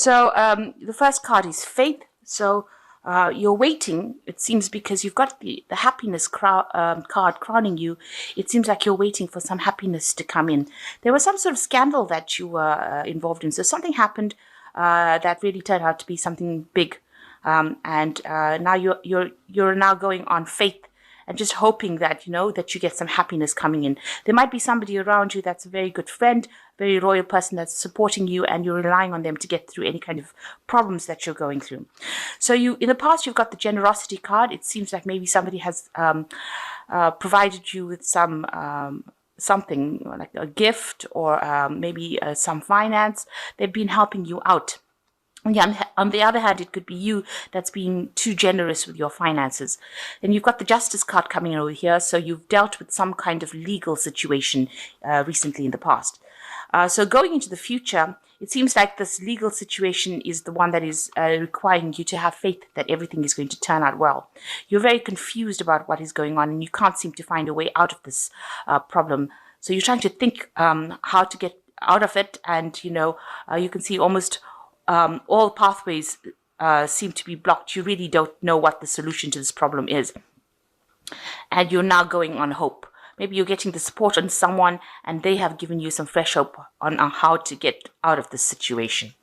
So the first card is faith. So you're waiting, it seems, because you've got the happiness card crowning you. It seems like you're waiting for some happiness to come in. There was some sort of scandal that you were involved in. So something happened that really turned out to be something big. And now you're now going on faith and just hoping that, that you get some happiness coming in. There might be somebody around you that's a very good friend, very loyal person that's supporting you, and you're relying on them to get through any kind of problems that you're going through. So in the past, you've got the generosity card. It seems like maybe somebody has provided you with something like a gift or maybe some finance. They've been helping you out. Yeah, on the other hand, it could be you that's being too generous with your finances. And you've got the justice card coming over here. So you've dealt with some kind of legal situation recently in the past. So going into the future, it seems like this legal situation is the one that is requiring you to have faith that everything is going to turn out well. You're very confused about what is going on and you can't seem to find a way out of this problem. So you're trying to think how to get out of it. And, you can see almost all pathways seem to be blocked. You really don't know what the solution to this problem is. And you're now going on hope. Maybe you're getting the support on someone and they have given you some fresh hope on how to get out of this situation.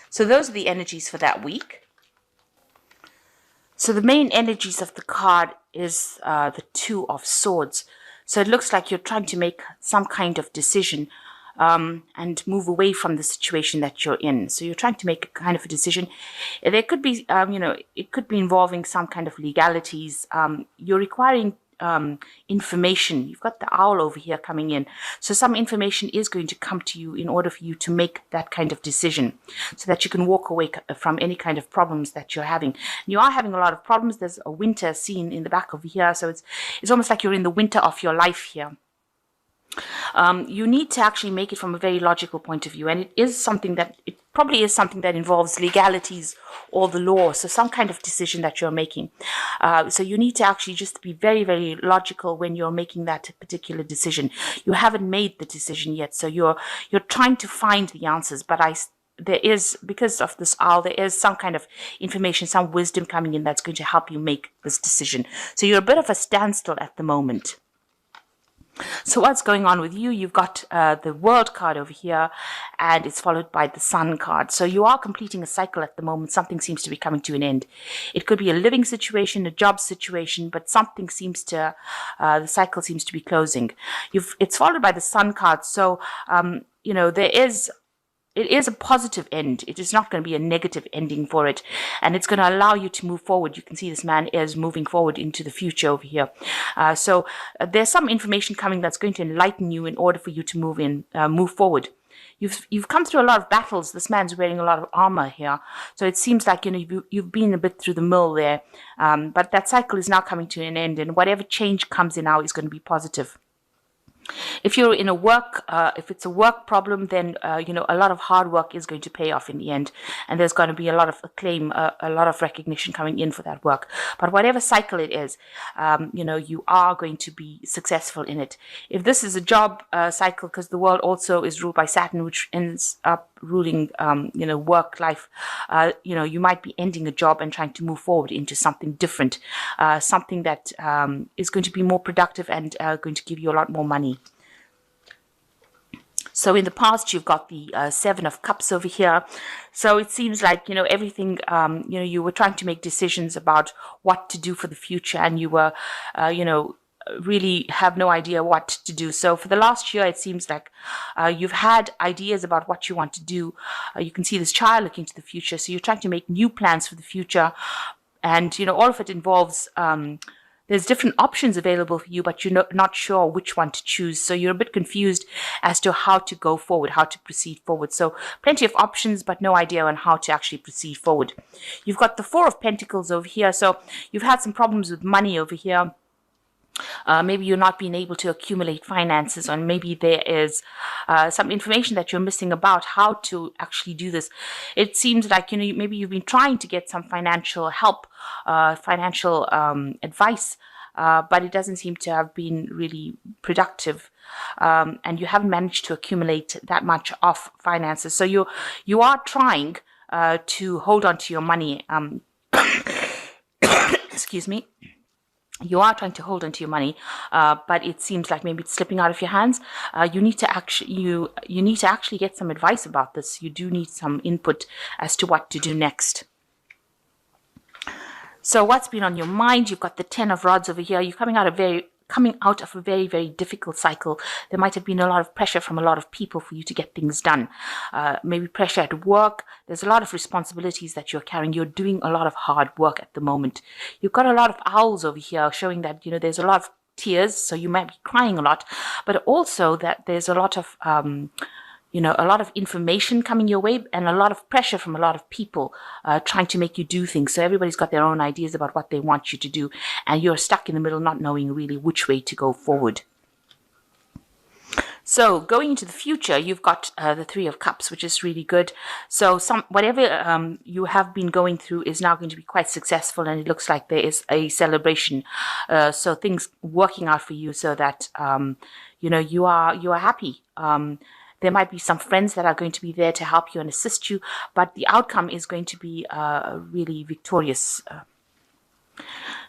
So those are the energies for that week. So the main energies of the card is the Two of Swords. So it looks like you're trying to make some kind of decision and move away from the situation that you're in. So you're trying to make a kind of a decision. There could be, it could be involving some kind of legalities. You're requiring information. You've got the owl over here coming in. So some information is going to come to you in order for you to make that kind of decision so that you can walk away from any kind of problems that you're having. You are having a lot of problems. There's a winter scene in the back over here. So it's almost like you're in the winter of your life here. You need to actually make it from a very logical point of view, and it probably is something that involves legalities or the law, so some kind of decision that you're making. So you need to actually just be very, very logical when you're making that particular decision. You haven't made the decision yet, so you're trying to find the answers, but there is, because of this owl, there is some kind of information, some wisdom coming in that's going to help you make this decision. So you're a bit of a standstill at the moment. So what's going on with you? You've got the World card over here, and it's followed by the Sun card. So you are completing a cycle at the moment. Something seems to be coming to an end. It could be a living situation, a job situation, but something seems to, the cycle seems to be closing. It's followed by the Sun card. So, it is a positive end. It is not going to be a negative ending for it. And it's going to allow you to move forward. You can see this man is moving forward into the future over here. So there's some information coming that's going to enlighten you in order for you to move forward. You've come through a lot of battles. This man's wearing a lot of armor here. So it seems like, you've been a bit through the mill there. But that cycle is now coming to an end. And whatever change comes in now is going to be positive. If you're in if it's a work problem, then, a lot of hard work is going to pay off in the end. And there's going to be a lot of acclaim, a lot of recognition coming in for that work. But whatever cycle it is, you are going to be successful in it. If this is a job cycle, because the world also is ruled by Saturn, which ends up ruling, work life, you might be ending a job and trying to move forward into something different, something that is going to be more productive and going to give you a lot more money. So in the past, you've got the Seven of Cups over here. So it seems like, everything, you were trying to make decisions about what to do for the future, and you were, really have no idea what to do. So for the last year, it seems like you've had ideas about what you want to do. You can see this child looking to the future. So you're trying to make new plans for the future. And, all of it involves there's different options available for you, but you're not sure which one to choose. So you're a bit confused as to how to go forward, how to proceed forward. So plenty of options, but no idea on how to actually proceed forward. You've got the Four of Pentacles over here. So you've had some problems with money over here. Maybe you're not being able to accumulate finances, or maybe there is some information that you're missing about how to actually do this. It seems like, maybe you've been trying to get some financial help, financial advice, but it doesn't seem to have been really productive. And you haven't managed to accumulate that much of finances. So you are trying, to hold on to your money. Excuse me. You are trying to hold on to your money, but it seems like maybe it's slipping out of your hands. You need to actually get some advice about this. You do need some input as to what to do next. So what's been on your mind? You've got the 10 of Rods over here. You're coming out of a very, very difficult cycle. There might have been a lot of pressure from a lot of people for you to get things done. Maybe pressure at work. There's a lot of responsibilities that you're carrying. You're doing a lot of hard work at the moment. You've got a lot of owls over here showing that, there's a lot of tears, so you might be crying a lot, but also that there's a lot of a lot of information coming your way and a lot of pressure from a lot of people trying to make you do things. So everybody's got their own ideas about what they want you to do, and you're stuck in the middle, not knowing really which way to go forward. So going into the future, you've got the 3 of Cups, which is really good. So whatever you have been going through is now going to be quite successful, and it looks like there is a celebration. So things working out for you, so that you are happy. There might be some friends that are going to be there to help you and assist you, but the outcome is going to be really victorious.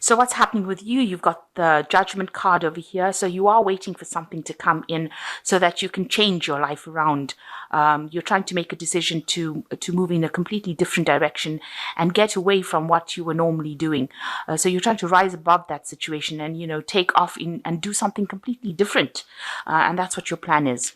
So what's happening with you? You've got the Judgment card over here. So you are waiting for something to come in so that you can change your life around. You're trying to make a decision to move in a completely different direction and get away from what you were normally doing. So you're trying to rise above that situation and, take off and do something completely different. And that's what your plan is.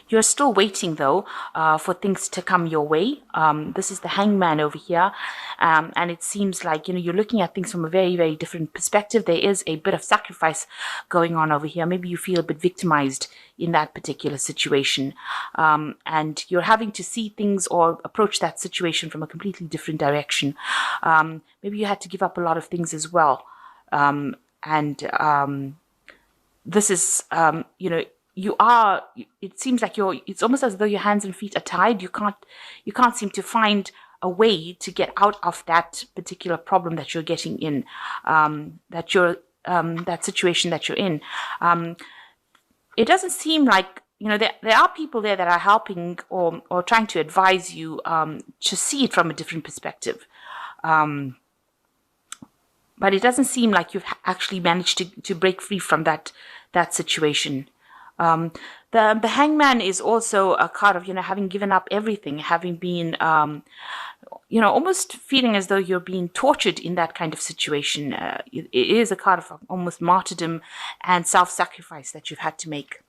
You're still waiting, though, for things to come your way. This is the Hangman over here. And it seems like, you're looking at things from a very, very different perspective. There is a bit of sacrifice going on over here. Maybe you feel a bit victimized in that particular situation. And you're having to see things or approach that situation from a completely different direction. Maybe you had to give up a lot of things as well. This is, it seems like it's almost as though your hands and feet are tied. You can't seem to find a way to get out of that particular problem that you're getting in, that situation that you're in. It doesn't seem like, there are people there that are helping or trying to advise you to see it from a different perspective. But it doesn't seem like you've actually managed to break free from that situation. The Hangman is also a card of, having given up everything, having been, almost feeling as though you're being tortured in that kind of situation. It is a card of almost martyrdom and self-sacrifice that you've had to make.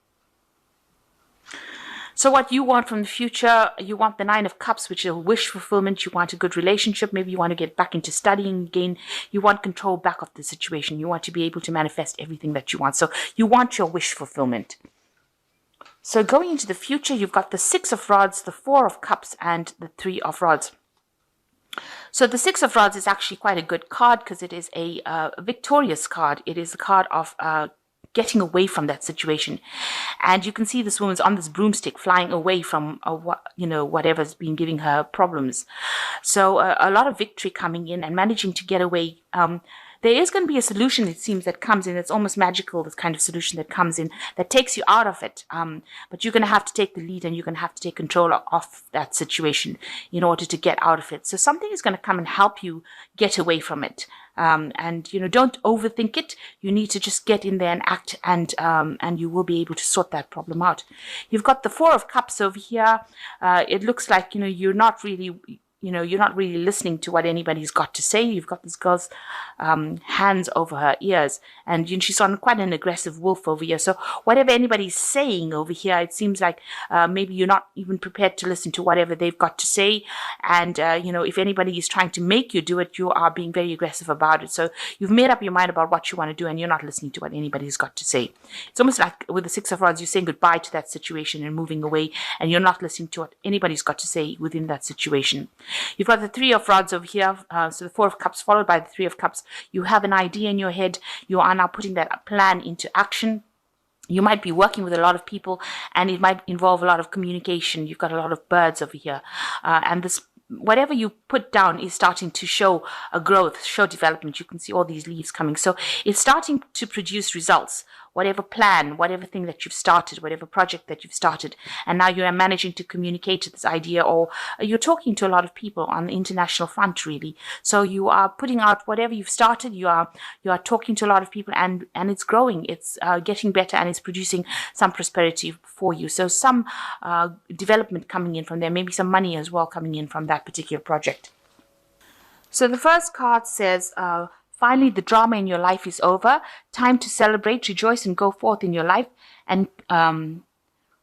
So what you want from the future, you want the 9 of Cups, which is a wish fulfillment. You want a good relationship. Maybe you want to get back into studying again. You want control back of the situation. You want to be able to manifest everything that you want. So you want your wish fulfillment. So going into the future, you've got the 6 of Rods, the 4 of Cups, and the 3 of Rods. So the 6 of Rods is actually quite a good card because it is a victorious card. It is a card of getting away from that situation. And you can see this woman's on this broomstick flying away from whatever's been giving her problems. So a lot of victory coming in and managing to get away. There is going to be a solution, it seems, that comes in. It's almost magical, this kind of solution that comes in that takes you out of it. But you're going to have to take the lead and you're going to have to take control of that situation in order to get out of it. So something is going to come and help you get away from it. Don't overthink it. You need to just get in there and act, and you will be able to sort that problem out. You've got the 4 of Cups over here. It looks like, you're not really listening to what anybody's got to say. You've got this girl's hands over her ears, and she's on quite an aggressive wolf over here. So whatever anybody's saying over here, it seems like maybe you're not even prepared to listen to whatever they've got to say. And, if anybody is trying to make you do it, you are being very aggressive about it. So you've made up your mind about what you want to do, and you're not listening to what anybody's got to say. It's almost like with the 6 of Rods, you're saying goodbye to that situation and moving away, and you're not listening to what anybody's got to say within that situation. You've got the 3 of Rods over here, so the 4 of Cups followed by the 3 of Cups. You have an idea in your head. You are now putting that plan into action. You might be working with a lot of people, and it might involve a lot of communication. You've got a lot of birds over here. And this, whatever you put down is starting to show a growth, show development. You can see all these leaves coming. So it's starting to produce results. whatever plan, whatever thing that you've started, whatever project that you've started, and now you are managing to communicate this idea, or you're talking to a lot of people on the international front, really. So you are putting out whatever you've started. You are talking to a lot of people, and it's growing. It's getting better, and it's producing some prosperity for you. So some development coming in from there, maybe some money as well coming in from that particular project. So the first card says, finally, the drama in your life is over. Time to celebrate, rejoice, and go forth in your life, and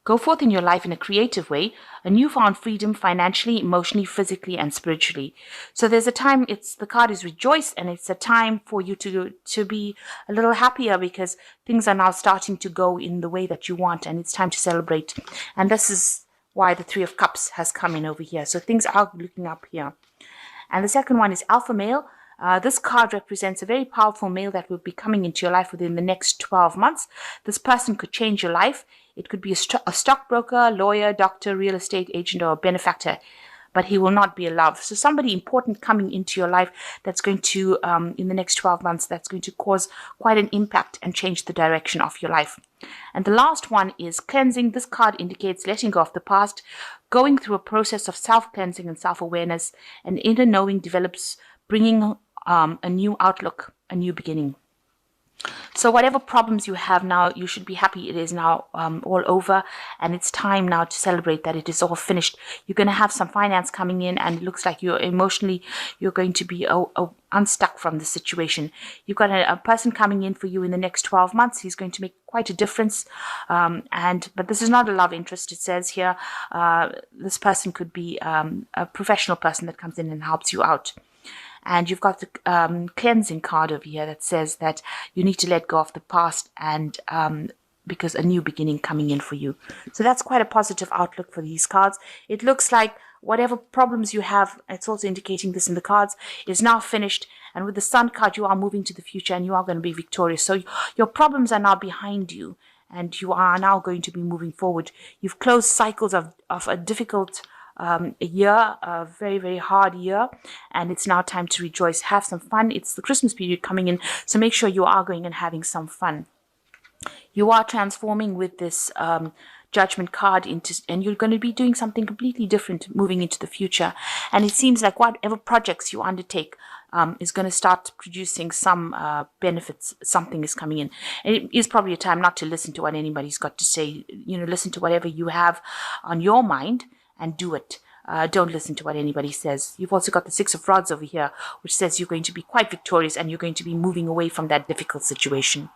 go forth in your life in a creative way. A newfound freedom financially, emotionally, physically, and spiritually. So there's a time, the card is rejoice, and it's a time for you to be a little happier, because things are now starting to go in the way that you want, and it's time to celebrate. And this is why the Three of Cups has come in over here. So things are looking up here. And the second one is Alpha Male. This card represents a very powerful male that will be coming into your life within the next 12 months. This person could change your life. It could be a stockbroker, lawyer, doctor, real estate agent, or a benefactor, but he will not be a love. So somebody important coming into your life that's going to, in the next 12 months, that's going to cause quite an impact and change the direction of your life. And the last one is cleansing. This card indicates letting go of the past, going through a process of self-cleansing and self-awareness, and inner knowing develops, bringing a new outlook, a new beginning. So whatever problems you have now, you should be happy it is now all over, and it's time now to celebrate that it is all finished. You're going to have some finance coming in, and it looks like you're going to be unstuck from the situation. You've got a person coming in for you in the next 12 months. He's going to make quite a difference, but this is not a love interest. It says here this person could be a professional person that comes in and helps you out. And you've got the cleansing card over here that says that you need to let go of the past, and because a new beginning coming in for you. So that's quite a positive outlook for these cards. It looks like whatever problems you have, it's also indicating this in the cards, is now finished. And with the Sun card, you are moving to the future, and you are going to be victorious. So your problems are now behind you, and you are now going to be moving forward. You've closed cycles of a difficult a year, a very, very hard year, and it's now time to rejoice, have some fun. It's the Christmas period coming in, so make sure you are going and having some fun. You are transforming with this Judgment card and you're going to be doing something completely different moving into the future. And it seems like whatever projects you undertake is going to start producing some benefits. Something is coming in. And it is probably a time not to listen to what anybody's got to say. Listen to whatever you have on your mind and do it. Don't listen to what anybody says. You've also got the Six of Rods over here, which says you're going to be quite victorious and you're going to be moving away from that difficult situation.